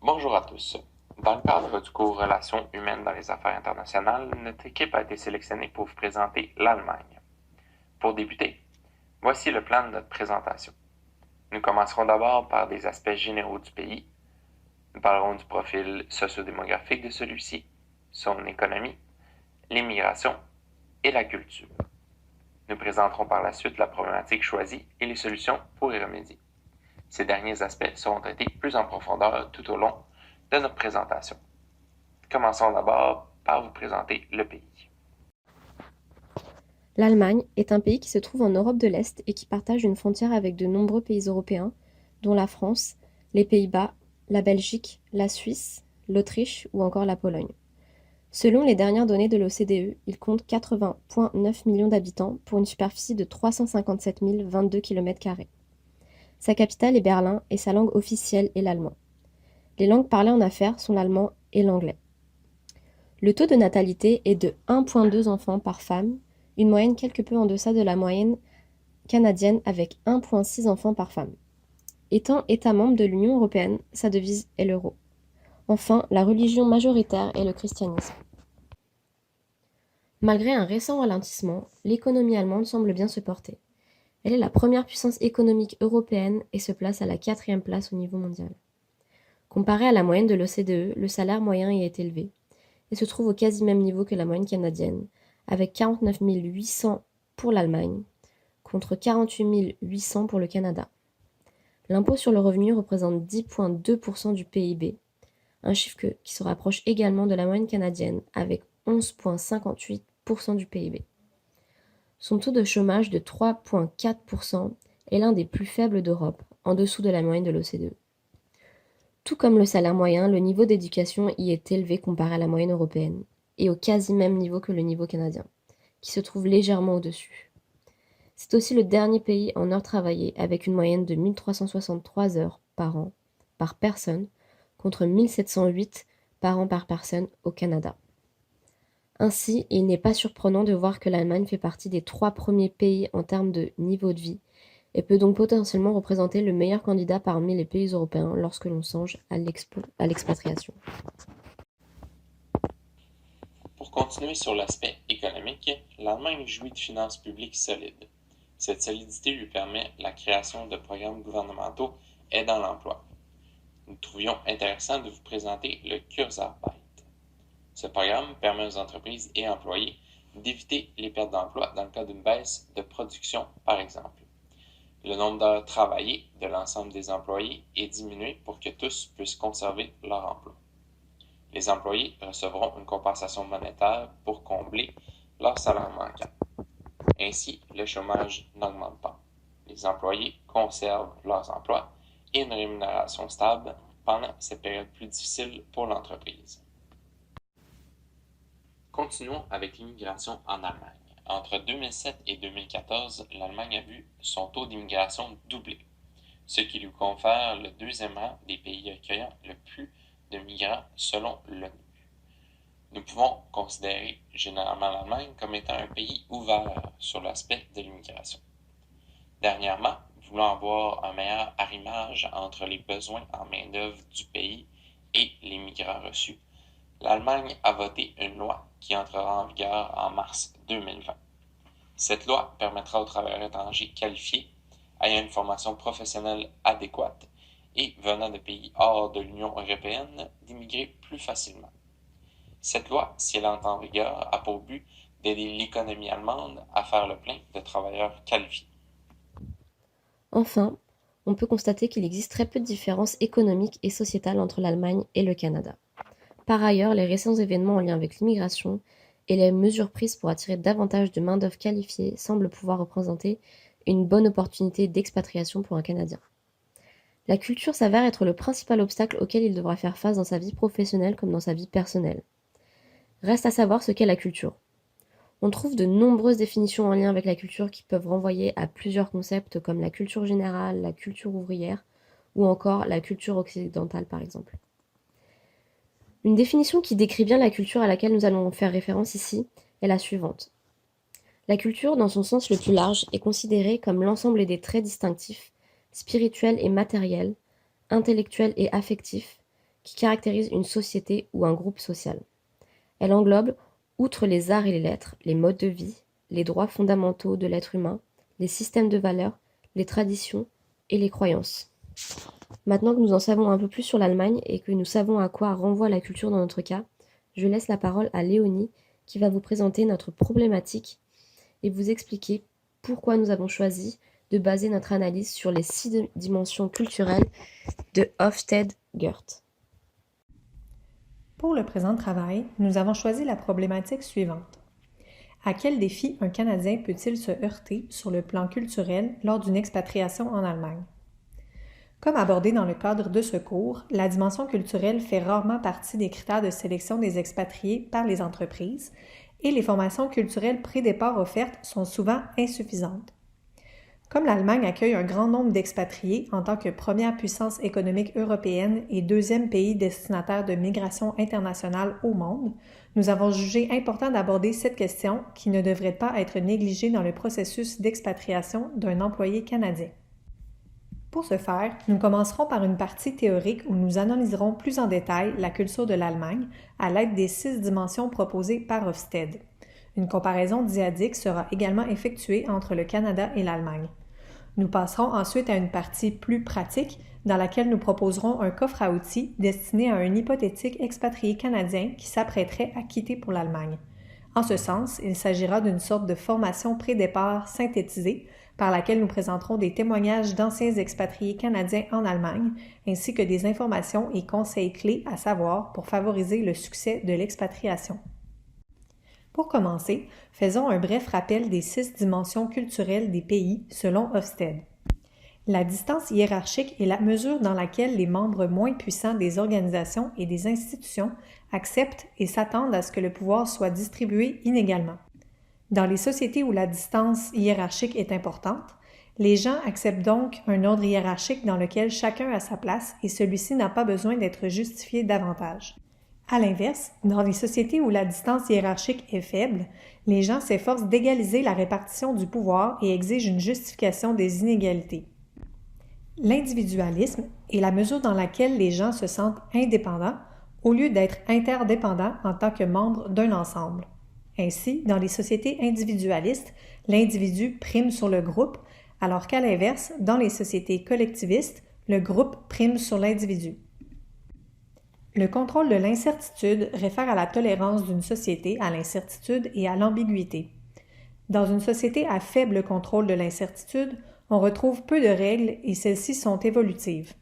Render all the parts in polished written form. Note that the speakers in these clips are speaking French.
Bonjour à tous. Dans le cadre du cours Relations humaines dans les affaires internationales, notre équipe a été sélectionnée pour vous présenter l'Allemagne. Pour débuter, voici le plan de notre présentation. Nous commencerons d'abord par des aspects généraux du pays. Nous parlerons du profil sociodémographique de celui-ci, son économie, l'immigration et la culture. Nous présenterons par la suite la problématique choisie et les solutions pour y remédier. Ces derniers aspects seront traités plus en profondeur tout au long de notre présentation. Commençons d'abord par vous présenter le pays. L'Allemagne est un pays qui se trouve en Europe de l'Est et qui partage une frontière avec de nombreux pays européens, dont la France, les Pays-Bas, la Belgique, la Suisse, l'Autriche ou encore la Pologne. Selon les dernières données de l'OCDE, il compte 80,9 millions d'habitants pour une superficie de 357 022 km². Sa capitale est Berlin et sa langue officielle est l'allemand. Les langues parlées en affaires sont l'allemand et l'anglais. Le taux de natalité est de 1,2 enfants par femme, une moyenne quelque peu en deçà de la moyenne canadienne avec 1,6 enfants par femme. Étant État membre de l'Union européenne, sa devise est l'euro. Enfin, la religion majoritaire est le christianisme. Malgré un récent ralentissement, l'économie allemande semble bien se porter. Elle est la première puissance économique européenne et se place à la 4e place au niveau mondial. Comparé à la moyenne de l'OCDE, le salaire moyen y est élevé et se trouve au quasi même niveau que la moyenne canadienne, avec 49 800 pour l'Allemagne, contre 48 800 pour le Canada. L'impôt sur le revenu représente 10,2% du PIB, un chiffre qui se rapproche également de la moyenne canadienne, avec 11,58% du PIB. Son taux de chômage de 3,4% est l'un des plus faibles d'Europe, en dessous de la moyenne de l'OCDE. Tout comme le salaire moyen, le niveau d'éducation y est élevé comparé à la moyenne européenne, et au quasi même niveau que le niveau canadien, qui se trouve légèrement au-dessus. C'est aussi le dernier pays en heures travaillées, avec une moyenne de 1363 heures par an par personne, contre 1708 par an par personne au Canada. Ainsi, il n'est pas surprenant de voir que l'Allemagne fait partie des 3 premiers pays en termes de niveau de vie, et peut donc potentiellement représenter le meilleur candidat parmi les pays européens lorsque l'on songe à l'expatriation. Pour continuer sur l'aspect économique, l'Allemagne jouit de finances publiques solides. Cette solidité lui permet la création de programmes gouvernementaux aidant l'emploi. Nous trouvions intéressant de vous présenter le Kurzarbeit. Ce programme permet aux entreprises et employés d'éviter les pertes d'emploi dans le cas d'une baisse de production, par exemple. Le nombre d'heures travaillées de l'ensemble des employés est diminué pour que tous puissent conserver leur emploi. Les employés recevront une compensation monétaire pour combler leur salaire manquant. Ainsi, le chômage n'augmente pas. Les employés conservent leurs emplois et une rémunération stable pendant ces périodes plus difficiles pour l'entreprise. Continuons avec l'immigration en Allemagne. Entre 2007 et 2014, l'Allemagne a vu son taux d'immigration doubler, ce qui lui confère le 2e rang des pays accueillant le plus de migrants selon l'ONU. Nous pouvons considérer généralement l'Allemagne comme étant un pays ouvert sur l'aspect de l'immigration. Dernièrement, voulant avoir un meilleur arrimage entre les besoins en main-d'œuvre du pays et les migrants reçus, l'Allemagne a voté une loi qui entrera en vigueur en mars 2020. Cette loi permettra aux travailleurs étrangers qualifiés, ayant une formation professionnelle adéquate et venant de pays hors de l'Union européenne d'immigrer plus facilement. Cette loi, si elle entre en vigueur, a pour but d'aider l'économie allemande à faire le plein de travailleurs qualifiés. Enfin, on peut constater qu'il existe très peu de différences économiques et sociétales entre l'Allemagne et le Canada. Par ailleurs, les récents événements en lien avec l'immigration et les mesures prises pour attirer davantage de main-d'œuvre qualifiée semblent pouvoir représenter une bonne opportunité d'expatriation pour un Canadien. La culture s'avère être le principal obstacle auquel il devra faire face dans sa vie professionnelle comme dans sa vie personnelle. Reste à savoir ce qu'est la culture. On trouve de nombreuses définitions en lien avec la culture qui peuvent renvoyer à plusieurs concepts comme la culture générale, la culture ouvrière ou encore la culture occidentale par exemple. Une définition qui décrit bien la culture à laquelle nous allons faire référence ici est la suivante. La culture, dans son sens le plus large, est considérée comme l'ensemble des traits distinctifs, spirituels et matériels, intellectuels et affectifs, qui caractérise une société ou un groupe social. Elle englobe, outre les arts et les lettres, les modes de vie, les droits fondamentaux de l'être humain, les systèmes de valeurs, les traditions et les croyances. Maintenant que nous en savons un peu plus sur l'Allemagne et que nous savons à quoi renvoie la culture dans notre cas, je laisse la parole à Léonie qui va vous présenter notre problématique et vous expliquer pourquoi nous avons choisi de baser notre analyse sur les 6 dimensions culturelles de Hofstede-Geert. Pour le présent travail, nous avons choisi la problématique suivante. À quel défi un Canadien peut-il se heurter sur le plan culturel lors d'une expatriation en Allemagne? Comme abordé dans le cadre de ce cours, la dimension culturelle fait rarement partie des critères de sélection des expatriés par les entreprises et les formations culturelles pré-départ offertes sont souvent insuffisantes. Comme l'Allemagne accueille un grand nombre d'expatriés en tant que première puissance économique européenne et deuxième pays destinataire de migration internationale au monde, nous avons jugé important d'aborder cette question qui ne devrait pas être négligée dans le processus d'expatriation d'un employé canadien. Pour ce faire, nous commencerons par une partie théorique où nous analyserons plus en détail la culture de l'Allemagne à l'aide des 6 dimensions proposées par Hofstede. Une comparaison dyadique sera également effectuée entre le Canada et l'Allemagne. Nous passerons ensuite à une partie plus pratique dans laquelle nous proposerons un coffre à outils destiné à un hypothétique expatrié canadien qui s'apprêterait à quitter pour l'Allemagne. En ce sens, il s'agira d'une sorte de formation pré-départ synthétisée par laquelle nous présenterons des témoignages d'anciens expatriés canadiens en Allemagne ainsi que des informations et conseils clés à savoir pour favoriser le succès de l'expatriation. Pour commencer, faisons un bref rappel des 6 dimensions culturelles des pays selon Hofstede. La distance hiérarchique est la mesure dans laquelle les membres moins puissants des organisations et des institutions acceptent et s'attendent à ce que le pouvoir soit distribué inégalement. Dans les sociétés où la distance hiérarchique est importante, les gens acceptent donc un ordre hiérarchique dans lequel chacun a sa place et celui-ci n'a pas besoin d'être justifié davantage. À l'inverse, dans les sociétés où la distance hiérarchique est faible, les gens s'efforcent d'égaliser la répartition du pouvoir et exigent une justification des inégalités. L'individualisme est la mesure dans laquelle les gens se sentent indépendants au lieu d'être interdépendants en tant que membres d'un ensemble. Ainsi, dans les sociétés individualistes, l'individu prime sur le groupe, alors qu'à l'inverse, dans les sociétés collectivistes, le groupe prime sur l'individu. Le contrôle de l'incertitude réfère à la tolérance d'une société à l'incertitude et à l'ambiguïté. Dans une société à faible contrôle de l'incertitude, on retrouve peu de règles et celles-ci sont évolutives.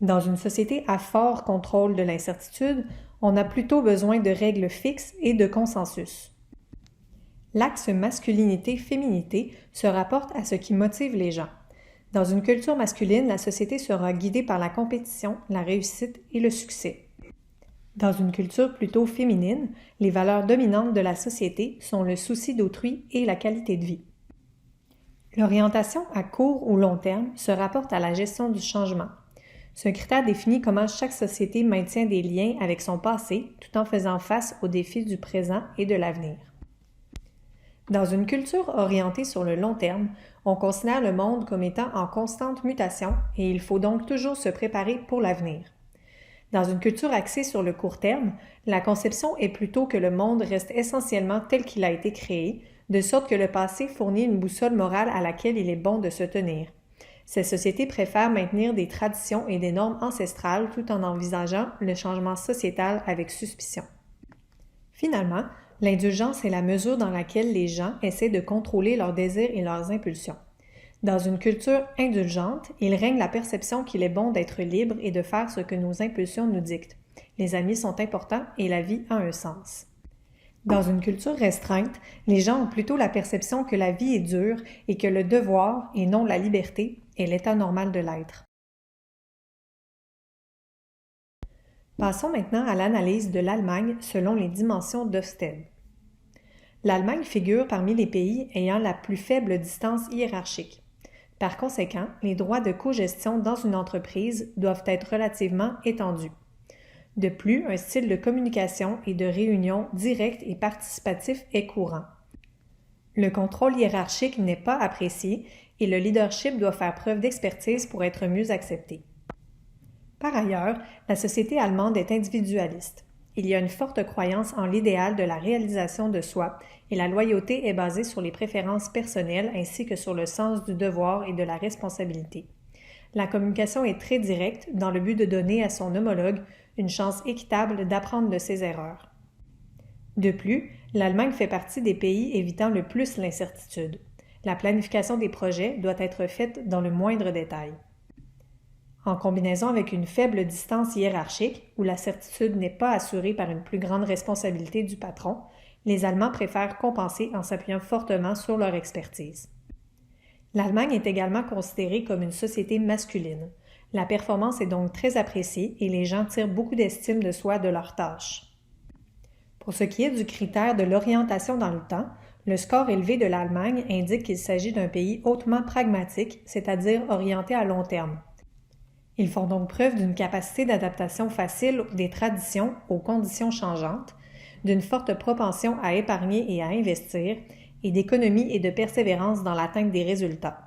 Dans une société à fort contrôle de l'incertitude, on a plutôt besoin de règles fixes et de consensus. L'axe masculinité-féminité se rapporte à ce qui motive les gens. Dans une culture masculine, la société sera guidée par la compétition, la réussite et le succès. Dans une culture plutôt féminine, les valeurs dominantes de la société sont le souci d'autrui et la qualité de vie. L'orientation à court ou long terme se rapporte à la gestion du changement. Ce critère définit comment chaque société maintient des liens avec son passé tout en faisant face aux défis du présent et de l'avenir. Dans une culture orientée sur le long terme, on considère le monde comme étant en constante mutation et il faut donc toujours se préparer pour l'avenir. Dans une culture axée sur le court terme, la conception est plutôt que le monde reste essentiellement tel qu'il a été créé, de sorte que le passé fournit une boussole morale à laquelle il est bon de se tenir. Ces sociétés préfèrent maintenir des traditions et des normes ancestrales tout en envisageant le changement sociétal avec suspicion. Finalement, l'indulgence est la mesure dans laquelle les gens essaient de contrôler leurs désirs et leurs impulsions. Dans une culture indulgente, il règne la perception qu'il est bon d'être libre et de faire ce que nos impulsions nous dictent. Les amis sont importants et la vie a un sens. Dans une culture restreinte, les gens ont plutôt la perception que la vie est dure et que le devoir, et non la liberté, est l'état normal de l'être. Passons maintenant à l'analyse de l'Allemagne selon les dimensions d'Hofstede. L'Allemagne figure parmi les pays ayant la plus faible distance hiérarchique. Par conséquent, les droits de cogestion dans une entreprise doivent être relativement étendus. De plus, un style de communication et de réunion direct et participatif est courant. Le contrôle hiérarchique n'est pas apprécié et le leadership doit faire preuve d'expertise pour être mieux accepté. Par ailleurs, la société allemande est individualiste. Il y a une forte croyance en l'idéal de la réalisation de soi et la loyauté est basée sur les préférences personnelles ainsi que sur le sens du devoir et de la responsabilité. La communication est très directe dans le but de donner à son homologue une chance équitable d'apprendre de ses erreurs. De plus, l'Allemagne fait partie des pays évitant le plus l'incertitude. La planification des projets doit être faite dans le moindre détail. En combinaison avec une faible distance hiérarchique, où la certitude n'est pas assurée par une plus grande responsabilité du patron, les Allemands préfèrent compenser en s'appuyant fortement sur leur expertise. L'Allemagne est également considérée comme une société masculine. La performance est donc très appréciée et les gens tirent beaucoup d'estime de soi de leurs tâches. Pour ce qui est du critère de l'orientation dans le temps, le score élevé de l'Allemagne indique qu'il s'agit d'un pays hautement pragmatique, c'est-à-dire orienté à long terme. Ils font donc preuve d'une capacité d'adaptation facile des traditions aux conditions changeantes, d'une forte propension à épargner et à investir, et d'économie et de persévérance dans l'atteinte des résultats.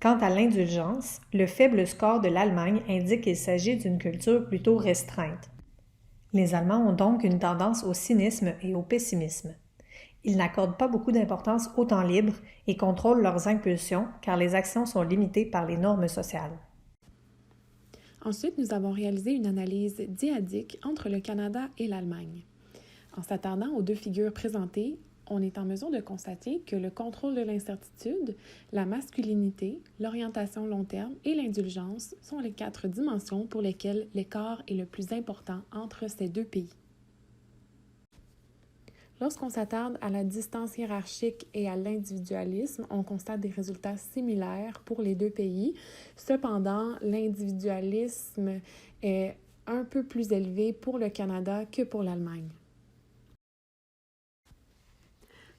Quant à l'indulgence, le faible score de l'Allemagne indique qu'il s'agit d'une culture plutôt restreinte. Les Allemands ont donc une tendance au cynisme et au pessimisme. Ils n'accordent pas beaucoup d'importance au temps libre et contrôlent leurs impulsions car les actions sont limitées par les normes sociales. Ensuite, nous avons réalisé une analyse dyadique entre le Canada et l'Allemagne. En s'attardant aux deux figures présentées, on est en mesure de constater que le contrôle de l'incertitude, la masculinité, l'orientation long terme et l'indulgence sont les 4 dimensions pour lesquelles l'écart est le plus important entre ces deux pays. Lorsqu'on s'attarde à la distance hiérarchique et à l'individualisme, on constate des résultats similaires pour les deux pays. Cependant, l'individualisme est un peu plus élevé pour le Canada que pour l'Allemagne.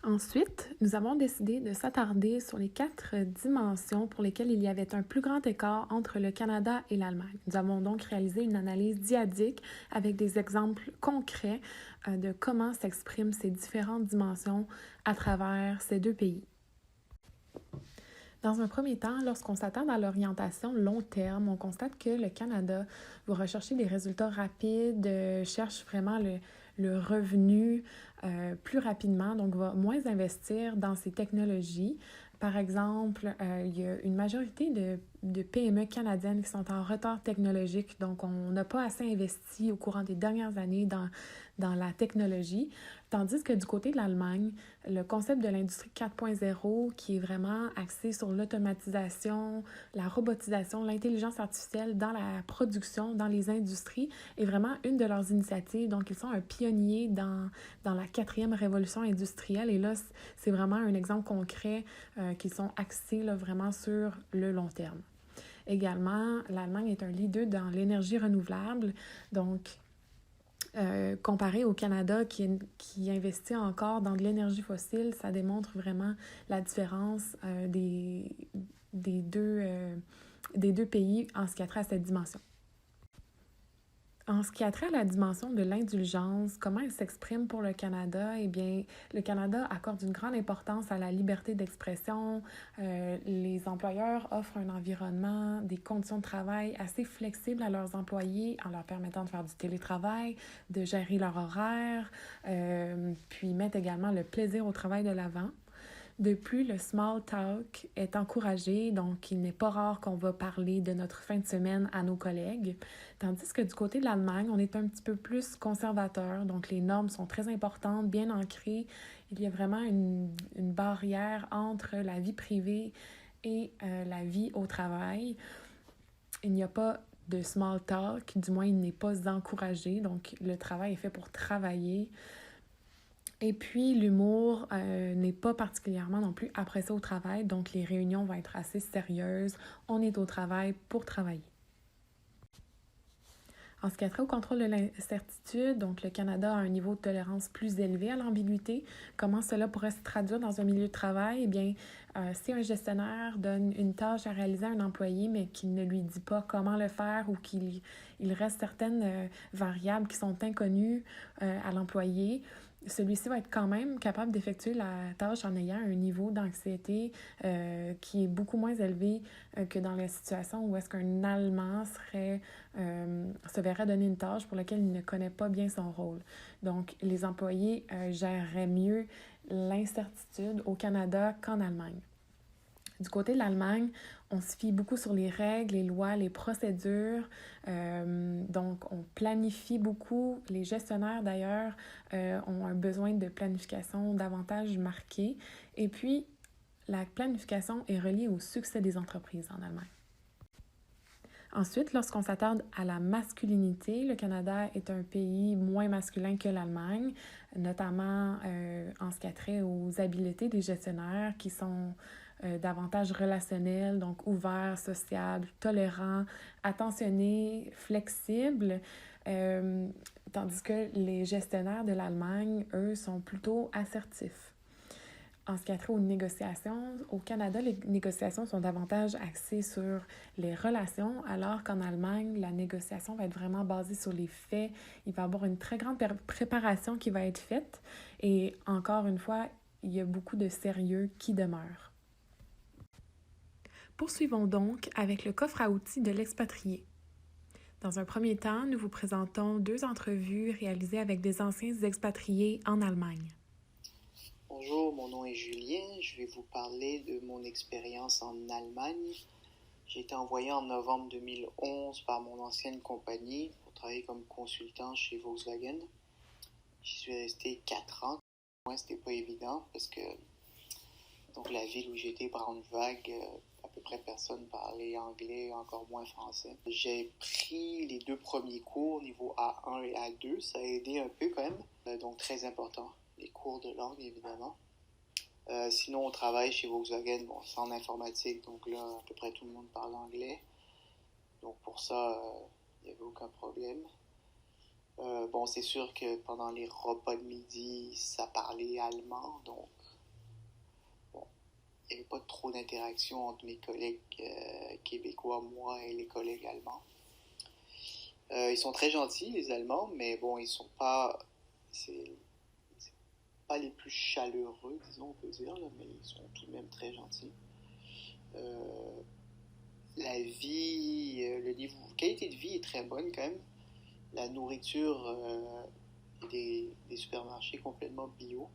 Ensuite, nous avons décidé de s'attarder sur les 4 dimensions pour lesquelles il y avait un plus grand écart entre le Canada et l'Allemagne. Nous avons donc réalisé une analyse dyadique avec des exemples concrets de comment s'expriment ces différentes dimensions à travers ces deux pays. Dans un premier temps, lorsqu'on s'attarde à l'orientation long terme, on constate que le Canada va rechercher des résultats rapides, cherche vraiment le revenu plus rapidement, donc va moins investir dans ces technologies. Par exemple, il y a une majorité de PME canadiennes qui sont en retard technologique, donc on n'a pas assez investi au courant des dernières années dans la technologie, tandis que du côté de l'Allemagne, le concept de l'industrie 4.0, qui est vraiment axé sur l'automatisation, la robotisation, l'intelligence artificielle dans la production, dans les industries, est vraiment une de leurs initiatives. Donc, ils sont un pionnier dans la 4e révolution industrielle. Et là, c'est vraiment un exemple concret qu'ils sont axés là, vraiment sur le long terme. Également, l'Allemagne est un leader dans l'énergie renouvelable. Donc, comparé au Canada qui investit encore dans de l'énergie fossile, ça démontre vraiment la différence des deux pays en ce qui a trait à cette dimension. En ce qui a trait à la dimension de l'indulgence, comment elle s'exprime pour le Canada? Eh bien, le Canada accorde une grande importance à la liberté d'expression. Les employeurs offrent un environnement, des conditions de travail assez flexibles à leurs employés en leur permettant de faire du télétravail, de gérer leur horaire, puis mettent également le plaisir au travail de l'avant. De plus, le small talk est encouragé, donc il n'est pas rare qu'on va parler de notre fin de semaine à nos collègues. Tandis que du côté de l'Allemagne, on est un petit peu plus conservateur, donc les normes sont très importantes, bien ancrées. Il y a vraiment une barrière entre la vie privée et la vie au travail. Il n'y a pas de small talk, du moins il n'est pas encouragé, donc le travail est fait pour travailler. Et puis, l'humour n'est pas particulièrement non plus apprécié au travail, donc les réunions vont être assez sérieuses. On est au travail pour travailler. En ce qui a trait au contrôle de l'incertitude, donc le Canada a un niveau de tolérance plus élevé à l'ambiguïté. Comment cela pourrait se traduire dans un milieu de travail? Eh bien, si un gestionnaire donne une tâche à réaliser à un employé, mais qu'il ne lui dit pas comment le faire ou qu'il reste certaines variables qui sont inconnues à l'employé, celui-ci va être quand même capable d'effectuer la tâche en ayant un niveau d'anxiété qui est beaucoup moins élevé que dans la situation où est-ce qu'un Allemand se verrait donner une tâche pour laquelle il ne connaît pas bien son rôle. Donc, les employés géreraient mieux l'incertitude au Canada qu'en Allemagne. Du côté de l'Allemagne, on se fie beaucoup sur les règles, les lois, les procédures. Donc, on planifie beaucoup. Les gestionnaires, d'ailleurs, ont un besoin de planification davantage marqué. Et puis, la planification est reliée au succès des entreprises en Allemagne. Ensuite, lorsqu'on s'attarde à la masculinité, le Canada est un pays moins masculin que l'Allemagne, notamment en ce qui a trait aux habiletés des gestionnaires qui sont davantage relationnels, donc ouverts, sociables, tolérants, attentionnés, flexibles, tandis que les gestionnaires de l'Allemagne, eux, sont plutôt assertifs. En ce qui a trait aux négociations, au Canada, les négociations sont davantage axées sur les relations, alors qu'en Allemagne, la négociation va être vraiment basée sur les faits. Il va y avoir une très grande préparation qui va être faite et encore une fois, il y a beaucoup de sérieux qui demeure. Poursuivons donc avec le coffre à outils de l'expatrié. Dans un premier temps, nous vous présentons 2 entrevues réalisées avec des anciens expatriés en Allemagne. Bonjour, mon nom est Julien. Je vais vous parler de mon expérience en Allemagne. J'ai été envoyé en novembre 2011 par mon ancienne compagnie pour travailler comme consultant chez Volkswagen. J'y suis resté 4 ans. Pour moi, c'était pas évident parce que donc la ville où j'étais, Braunschweig, à peu près personne parlait anglais, encore moins français. J'ai pris les 2 premiers cours, niveau A1 et A2. Ça a aidé un peu quand même, donc très important. Les cours de langue, évidemment. Sinon, on travaille chez Volkswagen, bon, c'est en informatique, donc là, à peu près tout le monde parle anglais. Donc pour ça, il n'y avait aucun problème. Bon, c'est sûr que pendant les repas de midi, ça parlait allemand, donc bon, il n'y avait pas trop d'interaction entre mes collègues québécois, moi, et les collègues allemands. Ils sont très gentils, les Allemands, mais bon, ils sont pas... C'est pas les plus chaleureux, disons, on peut dire, là, mais ils sont tout de même très gentils. La vie, la qualité de vie est très bonne quand même. La nourriture et des supermarchés complètement bio,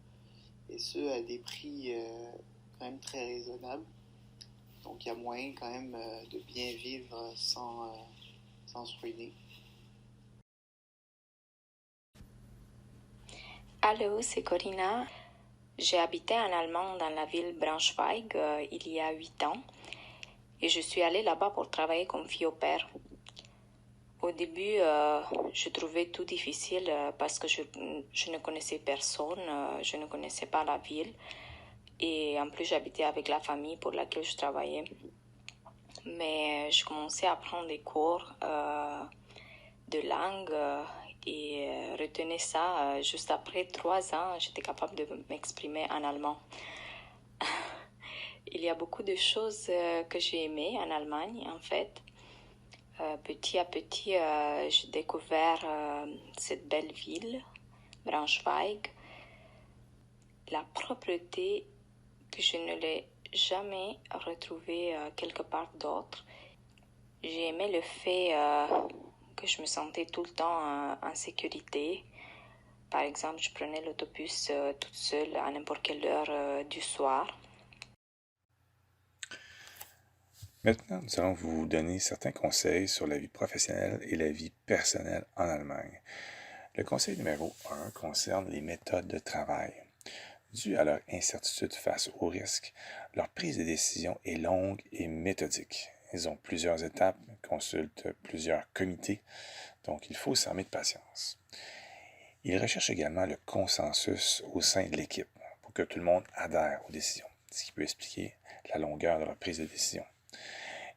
et ce à des prix quand même très raisonnables. Donc il y a moyen quand même de bien vivre sans se ruiner. Allô, c'est Corina. J'ai habité en Allemagne dans la ville Braunschweig il y a 8 ans et je suis allée là-bas pour travailler comme fille au père. Au début, je trouvais tout difficile parce que je ne connaissais personne, je ne connaissais pas la ville et en plus j'habitais avec la famille pour laquelle je travaillais. Mais je commençais à prendre des cours de langue et retenais ça. Juste après 3 ans, j'étais capable de m'exprimer en allemand. Il y a beaucoup de choses que j'ai aimées en Allemagne, en fait. Petit à petit, j'ai découvert cette belle ville, Braunschweig. La propreté que je ne l'ai jamais retrouvée quelque part d'autre. J'ai aimé le fait que je me sentais tout le temps en sécurité. Par exemple, je prenais l'autobus toute seule à n'importe quelle heure du soir. Maintenant, nous allons vous donner certains conseils sur la vie professionnelle et la vie personnelle en Allemagne. Le conseil numéro 1 concerne les méthodes de travail. Dû à leur incertitude face aux risques, leur prise de décision est longue et méthodique. Ils ont plusieurs étapes, consultent plusieurs comités, donc il faut s'armer de patience. Ils recherchent également le consensus au sein de l'équipe pour que tout le monde adhère aux décisions, ce qui peut expliquer la longueur de leur prise de décision.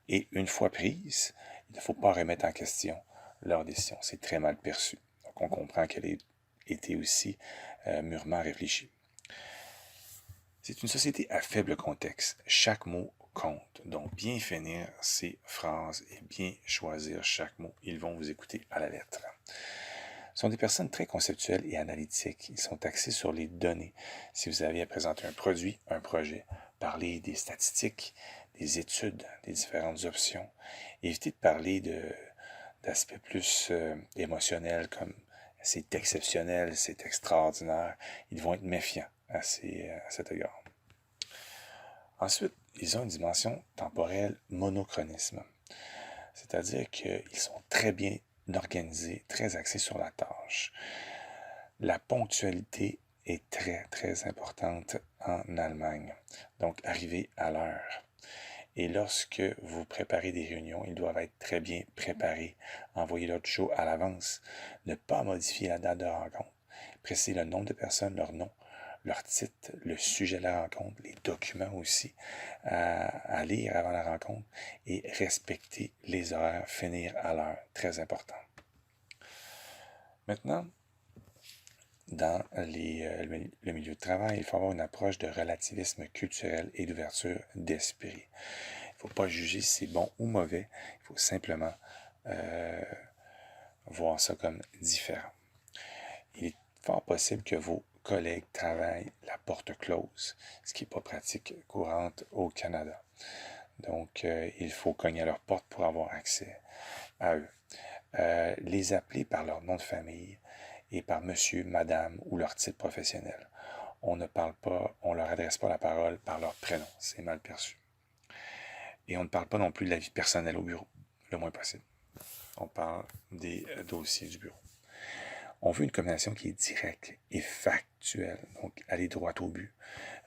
Et une fois prise, il ne faut pas remettre en question leur décision. C'est très mal perçu. Donc on comprend qu'elle a été aussi mûrement réfléchie. C'est une société à faible contexte. Chaque mot compte. Donc bien finir ses phrases et bien choisir chaque mot. Ils vont vous écouter à la lettre. Ce sont des personnes très conceptuelles et analytiques. Ils sont axés sur les données. Si vous avez à présenter un produit, un projet, parler des statistiques, des études, des différentes options. Évitez de parler d'aspects plus émotionnels comme c'est exceptionnel, c'est extraordinaire. Ils vont être méfiants à cet égard. Ensuite, ils ont une dimension temporelle monochronisme. C'est-à-dire qu'ils sont très bien organisés, très axés sur la tâche. La ponctualité est très, très importante en Allemagne. Donc, arriver à l'heure. Et lorsque vous préparez des réunions, ils doivent être très bien préparés. Envoyer l'autre show à l'avance. Ne pas modifier la date de rencontre. Préciser le nombre de personnes, leur nom, leur titre, le sujet de la rencontre, les documents aussi à lire avant la rencontre et respecter les horaires, finir à l'heure. Très important. Maintenant, dans le milieu de travail, il faut avoir une approche de relativisme culturel et d'ouverture d'esprit. Il ne faut pas juger si c'est bon ou mauvais. Il faut simplement voir ça comme différent. Il est fort possible que vos collègues travaillent la porte close, ce qui n'est pas pratique courante au Canada. Donc, il faut cogner à leur porte pour avoir accès à eux. Les appeler par leur nom de famille et par monsieur, madame ou leur titre professionnel. On ne leur adresse pas la parole par leur prénom. C'est mal perçu. Et on ne parle pas non plus de la vie personnelle au bureau, le moins possible. On parle des dossiers du bureau. On veut une communication qui est directe et factuelle. Donc, aller droit au but.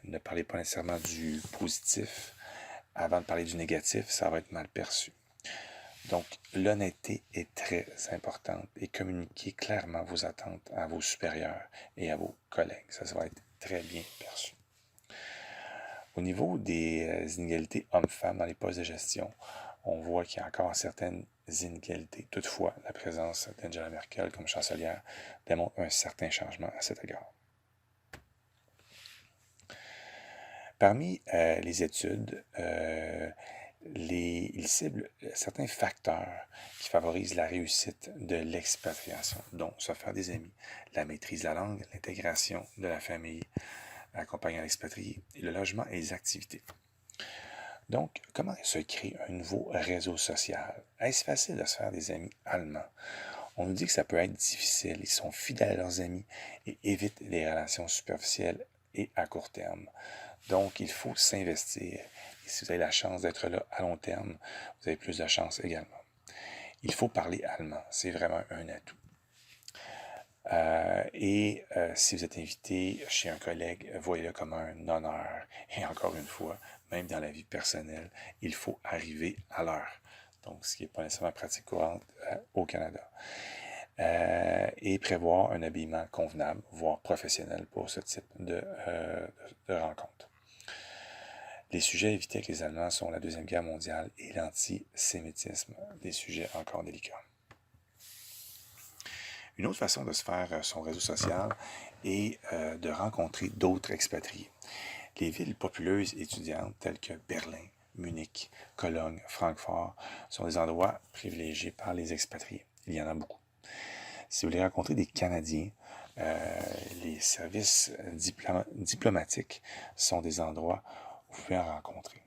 Ne parlez pas nécessairement du positif. Avant de parler du négatif, ça va être mal perçu. Donc, l'honnêteté est très importante et communiquer clairement vos attentes à vos supérieurs et à vos collègues. Ça va être très bien perçu. Au niveau des inégalités hommes-femmes dans les postes de gestion, on voit qu'il y a encore certaines inégalités. Toutefois, la présence d'Angela Merkel comme chancelière démontre un certain changement à cet égard. Parmi les études, il cible certains facteurs qui favorisent la réussite de l'expatriation, dont se faire des amis, la maîtrise de la langue, l'intégration de la famille accompagnant l'expatrié, et le logement et les activités. Donc, comment se crée un nouveau réseau social? Est-ce facile de se faire des amis allemands? On nous dit que ça peut être difficile. Ils sont fidèles à leurs amis et évitent les relations superficielles et à court terme. Donc, il faut s'investir. Et si vous avez la chance d'être là à long terme, vous avez plus de chance également. Il faut parler allemand. C'est vraiment un atout. Si vous êtes invité chez un collègue, voyez-le comme un honneur. Et encore une fois, même dans la vie personnelle, il faut arriver à l'heure. Donc, ce qui n'est pas nécessairement pratique courante au Canada. Et prévoir un habillement convenable, voire professionnel pour ce type de rencontre. Les sujets évités avec les Allemands sont la Deuxième Guerre mondiale et l'antisémitisme, des sujets encore délicats. Une autre façon de se faire son réseau social est de rencontrer d'autres expatriés. Les villes populeuses étudiantes telles que Berlin, Munich, Cologne, Francfort sont des endroits privilégiés par les expatriés. Il y en a beaucoup. Si vous voulez rencontrer des Canadiens, les services diplomatiques sont des endroits où vous pouvez en rencontrer.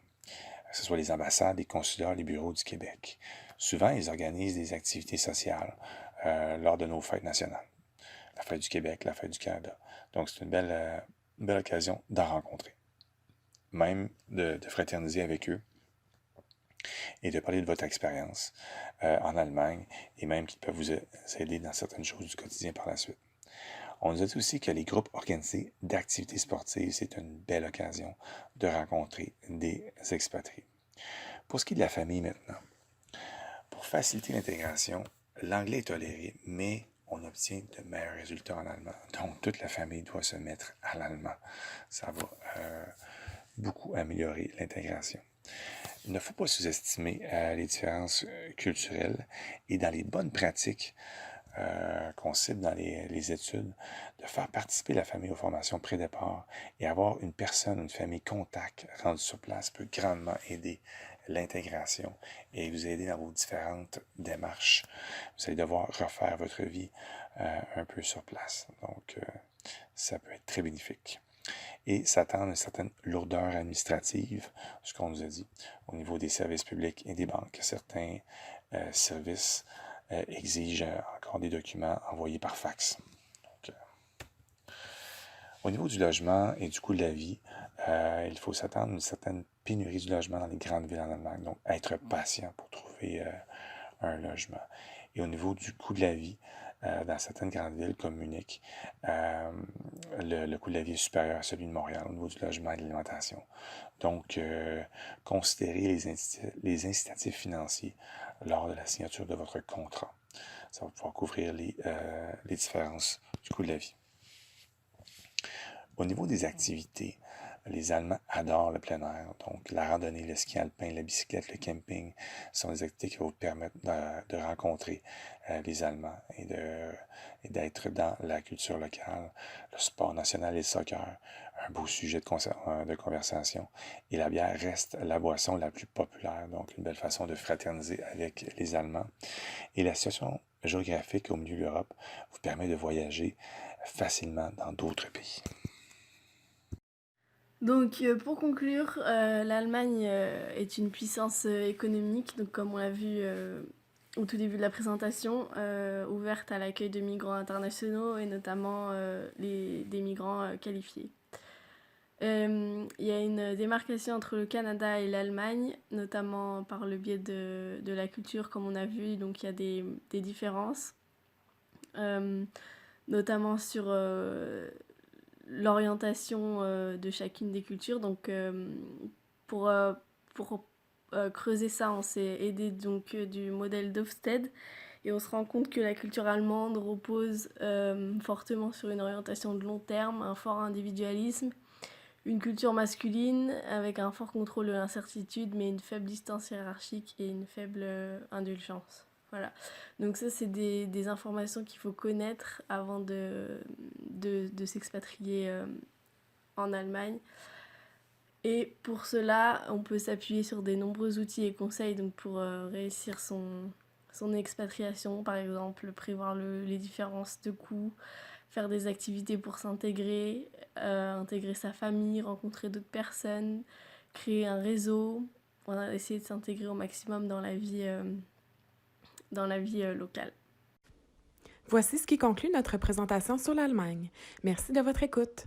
Que ce soit les ambassades, les consulats, les bureaux du Québec. Souvent, ils organisent des activités sociales lors de nos fêtes nationales. La fête du Québec, la fête du Canada. Donc, c'est une belle occasion d'en rencontrer. Même de fraterniser avec eux et de parler de votre expérience en Allemagne et même qu'ils peuvent vous aider dans certaines choses du quotidien par la suite. On nous a dit aussi que les groupes organisés d'activités sportives, c'est une belle occasion de rencontrer des expatriés. Pour ce qui est de la famille maintenant, pour faciliter l'intégration, l'anglais est toléré, mais on obtient de meilleurs résultats en allemand. Donc, toute la famille doit se mettre à l'allemand. Ça va beaucoup améliorer l'intégration. Il ne faut pas sous-estimer les différences culturelles et dans les bonnes pratiques qu'on cible dans les études, de faire participer la famille aux formations pré-départ et avoir une personne, une famille contact rendue sur place peut grandement aider l'intégration et vous aider dans vos différentes démarches. Vous allez devoir refaire votre vie un peu sur place. Donc, ça peut être très bénéfique. Et s'attendre à une certaine lourdeur administrative, ce qu'on nous a dit, au niveau des services publics et des banques. Certains services exigent encore des documents envoyés par fax. Donc, au niveau du logement et du coût de la vie, il faut s'attendre à une certaine pénurie du logement dans les grandes villes en Allemagne. Donc, être patient pour trouver un logement. Et au niveau du coût de la vie, dans certaines grandes villes comme Munich, le coût de la vie est supérieur à celui de Montréal au niveau du logement et de l'alimentation. Donc, considérez les incitatifs financiers lors de la signature de votre contrat. Ça va pouvoir couvrir les différences du coût de la vie. Au niveau des activités, les Allemands adorent le plein air. Donc, la randonnée, le ski alpin, la bicyclette, le camping sont des activités qui vont vous permettre de rencontrer les Allemands et d'être dans la culture locale. Le sport national et le soccer, un beau sujet de conversation. Et la bière reste la boisson la plus populaire. Donc, une belle façon de fraterniser avec les Allemands. Et la situation géographique au milieu de l'Europe vous permet de voyager facilement dans d'autres pays. Donc, pour conclure, l'Allemagne est une puissance économique, donc comme on l'a vu au tout début de la présentation, ouverte à l'accueil de migrants internationaux et notamment des migrants qualifiés. Il y a une démarcation entre le Canada et l'Allemagne, notamment par le biais de la culture, comme on a vu, donc il y a des différences, notamment sur l'orientation de chacune des cultures. Donc, pour creuser ça, on s'est aidé donc du modèle d'Hofstede et on se rend compte que la culture allemande repose fortement sur une orientation de long terme, un fort individualisme, une culture masculine avec un fort contrôle de l'incertitude, mais une faible distance hiérarchique et une faible indulgence. Voilà. Donc ça, c'est des informations qu'il faut connaître avant de s'expatrier en Allemagne. Et pour cela, on peut s'appuyer sur des nombreux outils et conseils donc pour réussir son expatriation. Par exemple, prévoir les différences de coûts, faire des activités pour s'intégrer, intégrer sa famille, rencontrer d'autres personnes, créer un réseau, voilà, essayer de s'intégrer au maximum dans la vie locale. Voici ce qui conclut notre présentation sur l'Allemagne. Merci de votre écoute.